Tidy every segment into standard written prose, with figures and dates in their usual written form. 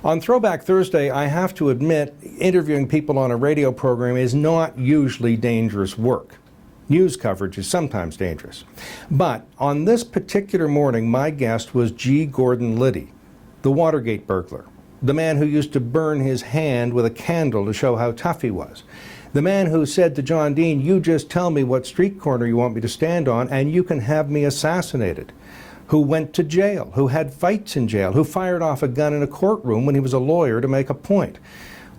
On Throwback Thursday, I have to admit, interviewing people on a radio program is not usually dangerous work. News coverage is sometimes dangerous. But on this particular morning, my guest was G. Gordon Liddy, the Watergate burglar, the man who used to burn his hand with a candle to show how tough he was, the man who said to John Dean, "You just tell me what street corner you want me to stand on and you can have me assassinated," who went to jail, who had fights in jail, who fired off a gun in a courtroom when he was a lawyer to make a point.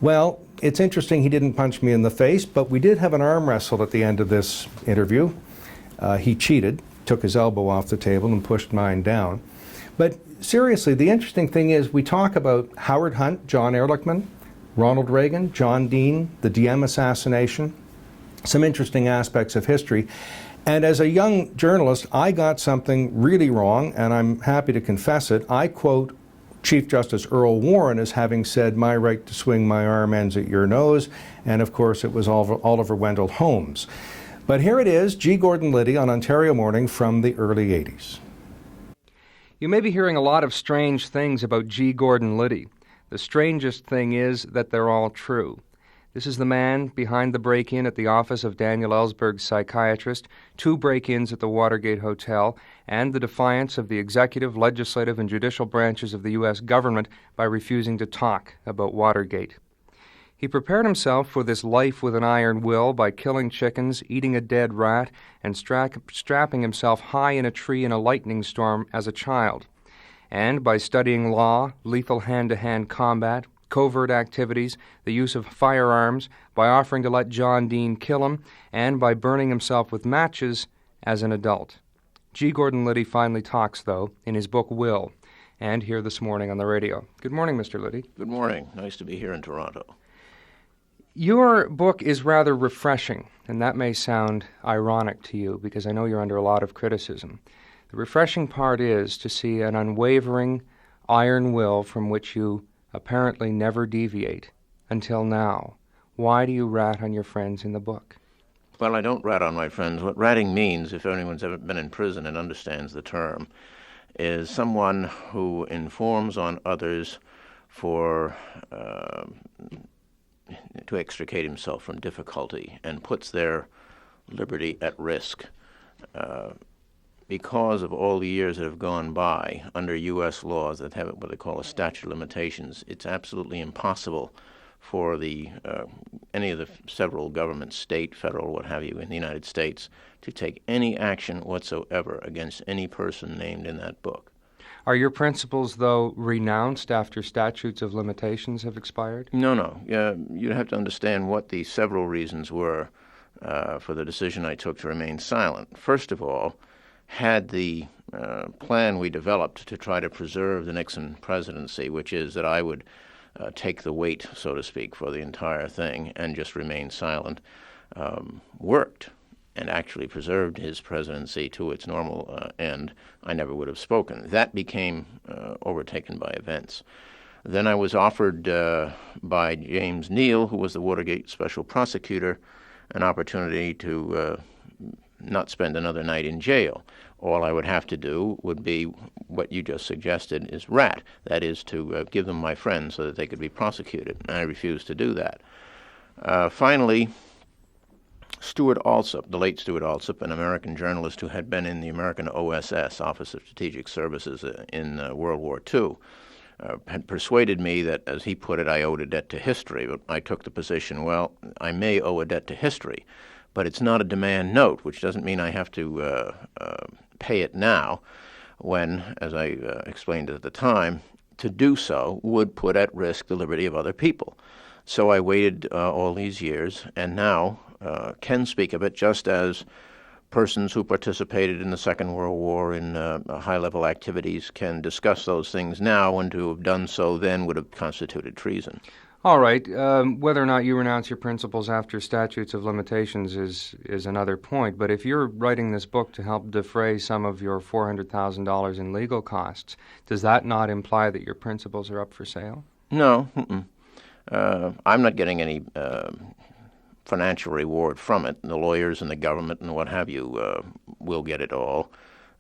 Well, it's interesting he didn't punch me in the face, but we did have an arm wrestle at the end of this interview. He cheated, took his elbow off the table and pushed mine down. But seriously, the interesting thing is we talk about Howard Hunt, John Ehrlichman, Ronald Reagan, John Dean, the Diem assassination, some interesting aspects of history. And as a young journalist, I got something really wrong, and I'm happy to confess it. I quote Chief Justice Earl Warren as having said, "My right to swing my arm ends at your nose," and of course it was Oliver Wendell Holmes. But here it is, G. Gordon Liddy on Ontario Morning from the early 80s. You may be hearing a lot of strange things about G. Gordon Liddy. The strangest thing is that they're all true. This is the man behind the break-in at the office of Daniel Ellsberg's psychiatrist, 2 break-ins at the Watergate Hotel, and the defiance of the executive, legislative, and judicial branches of the U.S. government by refusing to talk about Watergate. He prepared himself for this life with an iron will by killing chickens, eating a dead rat, and strapping himself high in a tree in a lightning storm as a child, and by studying law, lethal hand-to-hand combat, covert activities, the use of firearms, by offering to let John Dean kill him, and by burning himself with matches as an adult. G. Gordon Liddy finally talks, though, in his book Will, and here this morning on the radio. Good morning, Mr. Liddy. Good morning. Nice to be here in Toronto. Your book is rather refreshing, and that may sound ironic to you because I know you're under a lot of criticism. The refreshing part is to see an unwavering iron will from which you apparently never deviate until now. Why do you rat on your friends in the book? Well, I don't rat on my friends. What ratting means, if anyone's ever been in prison and understands the term, is someone who informs on others for to extricate himself from difficulty and puts their liberty at risk. Because of all the years that have gone by under U.S. laws that have what they call a statute of limitations, it's absolutely impossible for any of the several governments, state, federal, what have you, in the United States, to take any action whatsoever against any person named in that book. Are your principles, though, renounced after statutes of limitations have expired? No. You'd have to understand what the several reasons were for the decision I took to remain silent. First of all, had the plan we developed to try to preserve the Nixon presidency, which is that I would take the weight, so to speak, for the entire thing and just remain silent, worked and actually preserved his presidency to its normal end, I never would have spoken. That became overtaken by events. Then I was offered by James Neal, who was the Watergate special prosecutor, an opportunity to not spend another night in jail. All I would have to do would be what you just suggested is rat, that is to give them my friends so that they could be prosecuted. And I refused to do that. Finally, Stuart Alsop, the late Stuart Alsop, an American journalist who had been in the American OSS, Office of Strategic Services, in World War II, had persuaded me that, as he put it, I owed a debt to history. But I took the position, well, I may owe a debt to history, but it's not a demand note, which doesn't mean I have to pay it now when, as I explained at the time, to do so would put at risk the liberty of other people. So I waited all these years and now can speak of it just as persons who participated in the Second World War in high-level activities can discuss those things now, and to have done so then would have constituted treason. All right. Whether or not you renounce your principles after statutes of limitations is another point. But if you're writing this book to help defray some of your $400,000 in legal costs, does that not imply that your principles are up for sale? No. I'm not getting any financial reward from it. The lawyers and the government and what have you will get it all,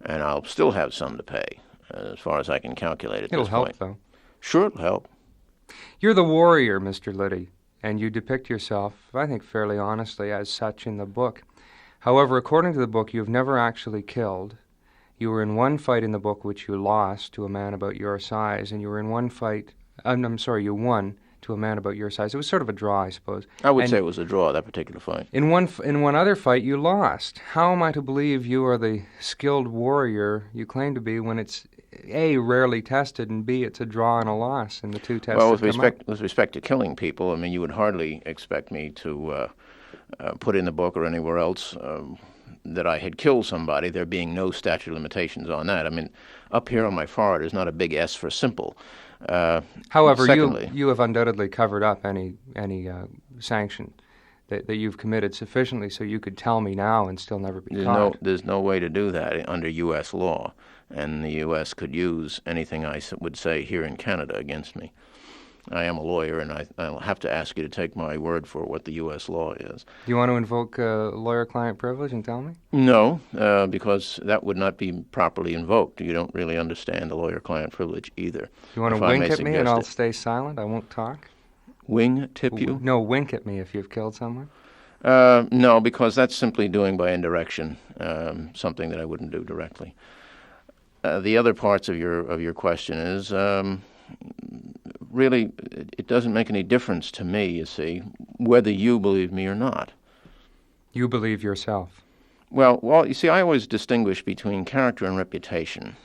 and I'll still have some to pay, as far as I can calculate at this point. It'll help, though. Sure, it'll help. You're the warrior, Mr. Liddy, and you depict yourself, I think fairly honestly, as such in the book. However, according to the book, you've never actually killed. You were in one fight in the book which you lost to a man about your size, and you were in one fight, you won to a man about your size. It was sort of a draw, I suppose. I would say it was a draw, that particular fight. In one other fight, you lost. How am I to believe you are the skilled warrior you claim to be when it's A, rarely tested, and B, it's a draw and a loss in the two tests Well, that come up? with respect to killing people, I mean, you would hardly expect me to put in the book or anywhere else that I had killed somebody, there being no statute of limitations on that. I mean, up here on my forehead is not a big S for simple. However, secondly, you have undoubtedly covered up any sanction that you've committed sufficiently so you could tell me now and still never be caught. there's no way to do that under U.S. law, and the U.S. could use anything I would say here in Canada against me. I am a lawyer, and I'll have to ask you to take my word for what the U.S. law is. Do you want to invoke lawyer-client privilege and tell me? No, because that would not be properly invoked. You don't really understand the lawyer-client privilege either. You want to wink at me and I'll stay silent? I won't talk? Wing tip you? No, wink at me if you've killed someone. No, because that's simply doing by indirection, something that I wouldn't do directly. The other parts of your question is really it doesn't make any difference to me, you see, whether you believe me or not. You believe yourself. Well, you see, I always distinguish between character and reputation.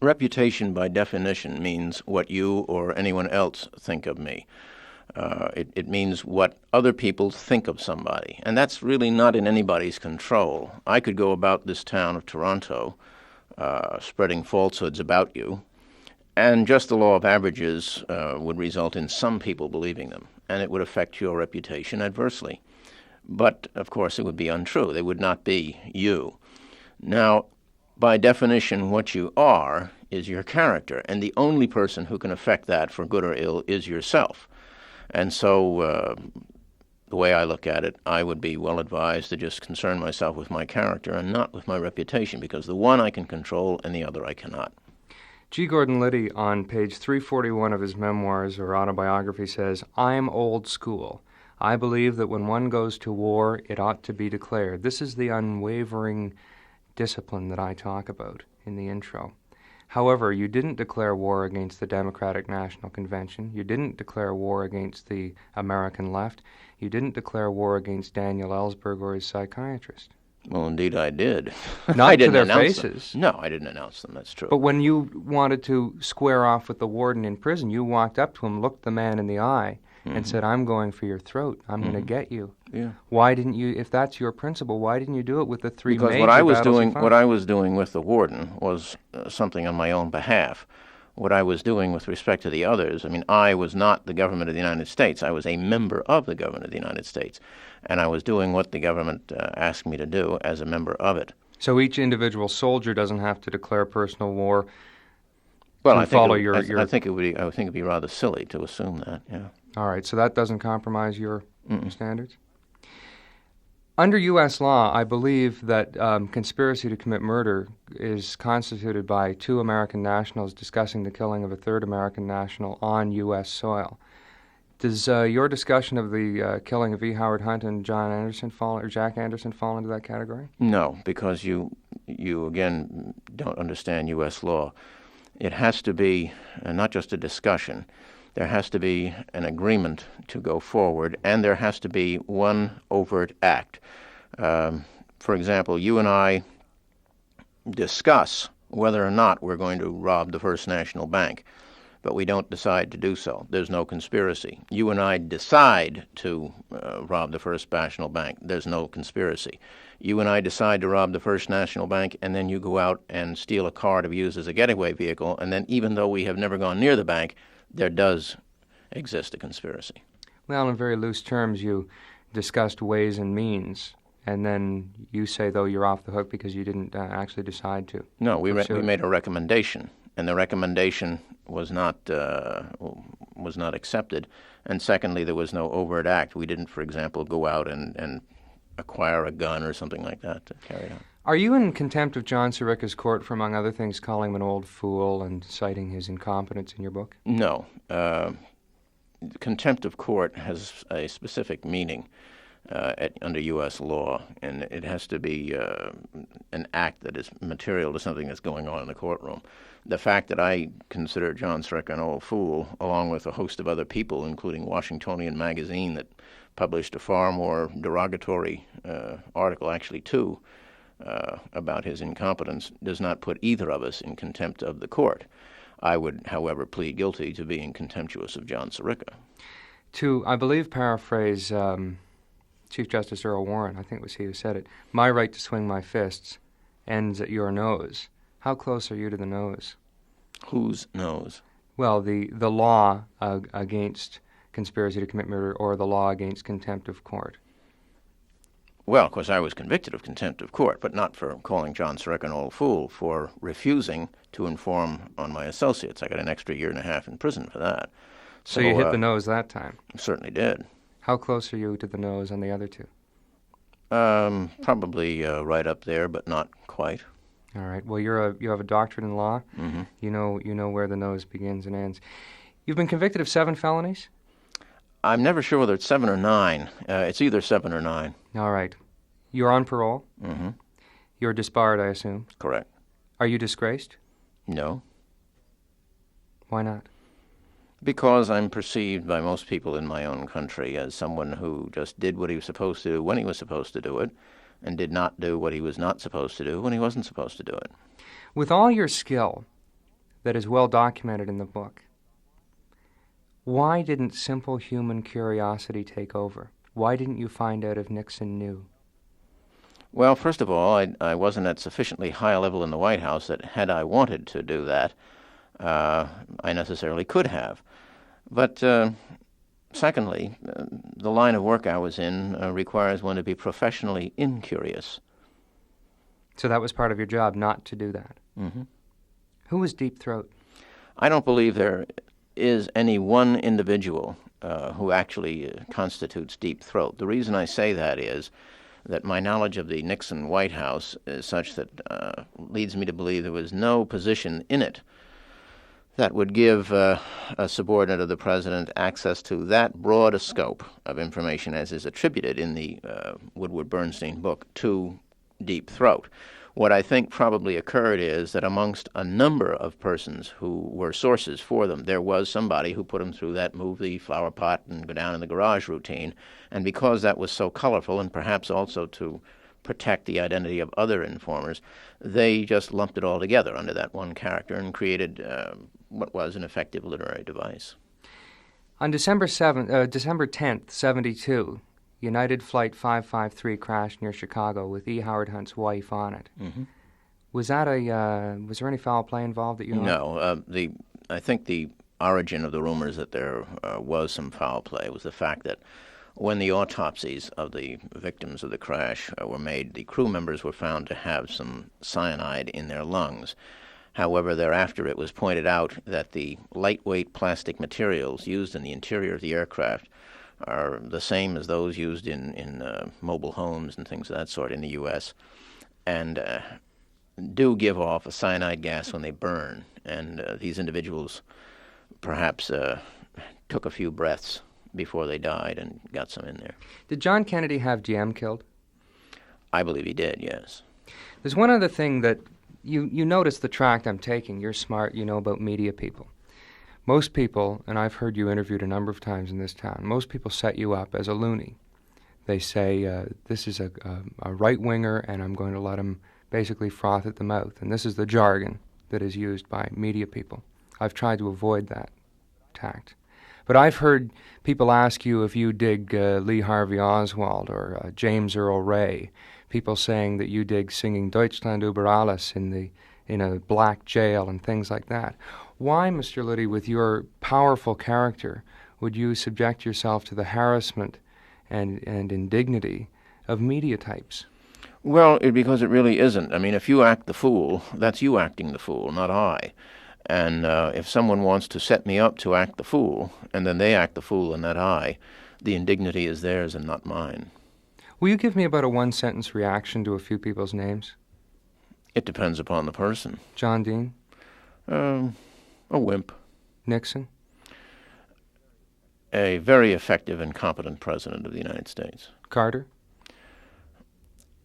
Reputation, by definition, means what you or anyone else think of me. It means what other people think of somebody, and that's really not in anybody's control. I could go about this town of Toronto spreading falsehoods about you, and just the law of averages would result in some people believing them, and it would affect your reputation adversely. But, of course, it would be untrue. They would not be you. Now, by definition, what you are is your character, and the only person who can affect that for good or ill is yourself. And so, the way I look at it, I would be well advised to just concern myself with my character and not with my reputation, because the one I can control and the other I cannot. G. Gordon Liddy, on page 341 of his memoirs or autobiography, says, "I'm old school. I believe that when one goes to war, it ought to be declared." This is the unwavering discipline that I talk about in the intro. However, you didn't declare war against the Democratic National Convention. You didn't declare war against the American left. You didn't declare war against Daniel Ellsberg or his psychiatrist. Well, indeed I did. Not I to didn't their announce faces. them. No, I didn't announce them, that's true. But when you wanted to square off with the warden in prison, you walked up to him, looked the man in the eye, and said, "I'm going for your throat. I'm going to get you." Yeah. Why didn't you, if that's your principle, why didn't you do it with the three Because major what I was battles you doing, fought? what I was doing with the warden was something on my own behalf. What I was doing with respect to the others, I mean, I was not the government of the United States. I was a member of the government of the United States, and I was doing what the government asked me to do as a member of it. So each individual soldier doesn't have to declare personal war. Well, to I think follow it, your- I, your- I think it would. I think it'd be rather silly to assume that. Yeah. All right, so that doesn't compromise your standards? Under U.S. law, I believe that conspiracy to commit murder is constituted by two American nationals discussing the killing of a third American national on U.S. soil. Does your discussion of the killing of E. Howard Hunt and Jack Anderson fall into that category? No, because you again don't understand U.S. law. It has to be not just a discussion. There has to be an agreement to go forward, and there has to be one overt act. For example, you and I discuss whether or not we're going to rob the First National Bank, but we don't decide to do so. There's no conspiracy. You and I decide to rob the First National Bank. There's no conspiracy. You and I decide to rob the First National Bank, and then you go out and steal a car to be used as a getaway vehicle, and then even though we have never gone near the bank, there does exist a conspiracy. Well, in very loose terms, you discussed ways and means, and then you say, though, you're off the hook because you didn't actually decide to. No, we pursue it. made a recommendation, and the recommendation was not accepted. And secondly, there was no overt act. We didn't, for example, go out and acquire a gun or something like that to carry it out. Are you in contempt of John Sirica's court for, among other things, calling him an old fool and citing his incompetence in your book? No. contempt of court has a specific meaning under U.S. law, and it has to be an act that is material to something that's going on in the courtroom. The fact that I consider John Sirica an old fool, along with a host of other people, including Washingtonian magazine that published a far more derogatory article, actually two, about his incompetence, does not put either of us in contempt of the court. I would, however, plead guilty to being contemptuous of John Sirica. To, I believe, paraphrase Chief Justice Earl Warren, I think it was he who said it, my right to swing my fists ends at your nose. How close are you to the nose? Whose nose? Well, the law against conspiracy to commit murder or the law against contempt of court. Well, of course, I was convicted of contempt of court, but not for calling John Sirica an old fool, for refusing to inform on my associates. I got an extra 1.5 years in prison for that. So you hit the nose that time? Certainly did. How close are you to the nose on the other two? Probably right up there, but not quite. All right. Well, you have a doctorate in law. Mm-hmm. You know where the nose begins and ends. You've been convicted of 7 felonies? I'm never sure whether it's 7 or 9. It's either 7 or 9. All right. You're on parole? Mm-hmm. You're disbarred, I assume? Correct. Are you disgraced? No. Why not? Because I'm perceived by most people in my own country as someone who just did what he was supposed to do when he was supposed to do it, and did not do what he was not supposed to do when he wasn't supposed to do it. With all your skill that is well documented in the book, why didn't simple human curiosity take over? Why didn't you find out if Nixon knew? Well, first of all, I wasn't at sufficiently high a level in the White House that had I wanted to do that, I necessarily could have. But secondly, the line of work I was in requires one to be professionally incurious. So that was part of your job, not to do that. Mm-hmm. Who was Deep Throat? I don't believe there is any one individual who actually constitutes Deep Throat. The reason I say that is that my knowledge of the Nixon White House is such that leads me to believe there was no position in it that would give a subordinate of the president access to that broad a scope of information as is attributed in the Woodward-Bernstein book to Deep Throat. What I think probably occurred is that amongst a number of persons who were sources for them, there was somebody who put them through that move the flower pot and go down in the garage routine. And because that was so colorful, and perhaps also to protect the identity of other informers, they just lumped it all together under that one character and created what was an effective literary device. On December 10th, 72, United Flight 553 crashed near Chicago with E. Howard Hunt's wife on it. Mm-hmm. Was there any foul play involved that you know? No. I think the origin of the rumors that there was some foul play was the fact that when the autopsies of the victims of the crash were made, the crew members were found to have some cyanide in their lungs. However, thereafter it was pointed out that the lightweight plastic materials used in the interior of the aircraft are the same as those used in mobile homes and things of that sort in the U.S., and do give off a cyanide gas when they burn. And these individuals perhaps took a few breaths before they died and got some in there. Did John Kennedy have GM killed? I believe he did, yes. There's one other thing that you notice the tract I'm taking. You're smart, you know about media people. Most people, and I've heard you interviewed a number of times in this town, most people set you up as a loony. They say, this is a right-winger, and I'm going to let him basically froth at the mouth. And this is the jargon that is used by media people. I've tried to avoid that tact. But I've heard people ask you if you dig Lee Harvey Oswald or James Earl Ray, people saying that you dig singing Deutschland über alles in a black jail and things like that. Why, Mr. Liddy, with your powerful character, would you subject yourself to the harassment and indignity of media types? Well, because it really isn't. I mean, if you act the fool, that's you acting the fool, not I. And if someone wants to set me up to act the fool, and then they act the fool and not I, the indignity is theirs and not mine. Will you give me about a one-sentence reaction to a few people's names? It depends upon the person. John Dean? A wimp. Nixon? A very effective and competent President of the United States. Carter?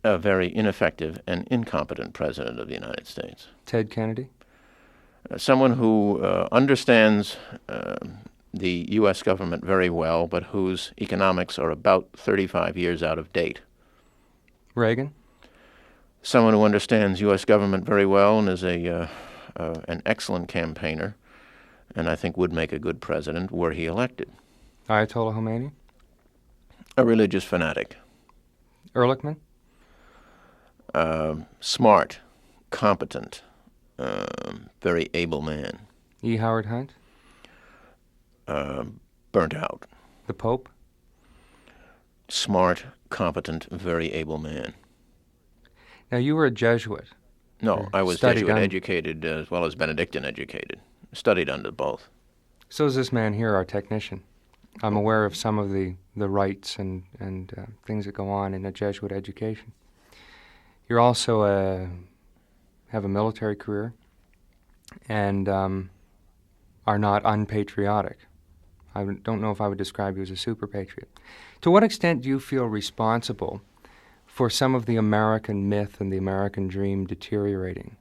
A very ineffective and incompetent President of the United States. Ted Kennedy? Someone who understands the U.S. government very well, but whose economics are about 35 years out of date. Reagan? Someone who understands U.S. government very well and is an excellent campaigner, and I think would make a good president were he elected. Ayatollah Khomeini? A religious fanatic. Ehrlichman? Smart, competent, very able man. E. Howard Hunt? Burnt out. The Pope? Smart, competent, very able man. Now, you were a Jesuit. No, I was Studied Jesuit on- educated as well as Benedictine educated. Studied under both. So is this man here, our technician. I'm aware of some of the rites and things that go on in a Jesuit education. You're also have a military career and are not unpatriotic. I don't know if I would describe you as a super patriot. To what extent do you feel responsible for some of the American myth and the American dream deteriorating?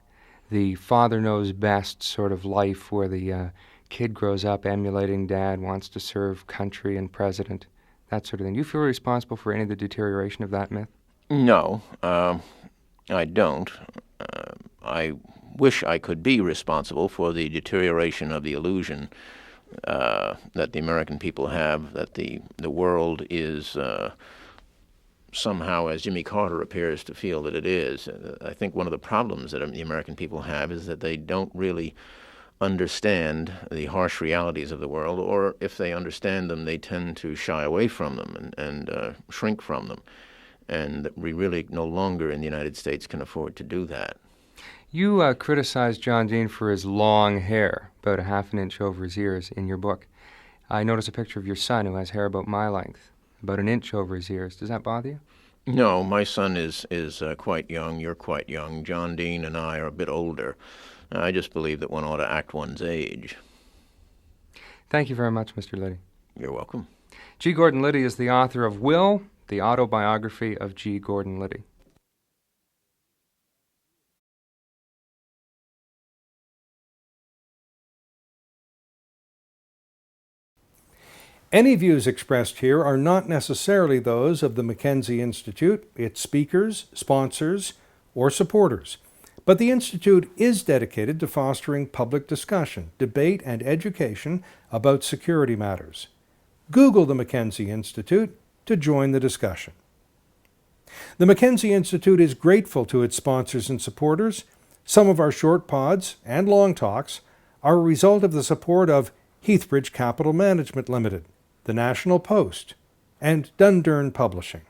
The father knows best sort of life where the kid grows up emulating dad, wants to serve country and president, that sort of thing. Do you feel responsible for any of the deterioration of that myth? No, I don't. I wish I could be responsible for the deterioration of the illusion that the American people have, that the world is somehow, as Jimmy Carter appears to feel that it is. I think one of the problems that the American people have is that they don't really understand the harsh realities of the world, or if they understand them, they tend to shy away from them and shrink from them. And we really no longer in the United States can afford to do that. You criticized John Dean for his long hair, about a half an inch over his ears, in your book. I noticed a picture of your son who has hair about my length, about an inch over his ears. Does that bother you? No, my son is quite young. You're quite young. John Dean and I are a bit older. I just believe that one ought to act one's age. Thank you very much, Mr. Liddy. You're welcome. G. Gordon Liddy is the author of Will, the autobiography of G. Gordon Liddy. Any views expressed here are not necessarily those of the Mackenzie Institute, its speakers, sponsors, or supporters. But the Institute is dedicated to fostering public discussion, debate, and education about security matters. Google the Mackenzie Institute to join the discussion. The Mackenzie Institute is grateful to its sponsors and supporters. Some of our short pods and long talks are a result of the support of Heathbridge Capital Management Limited, the National Post, and Dundurn Publishing.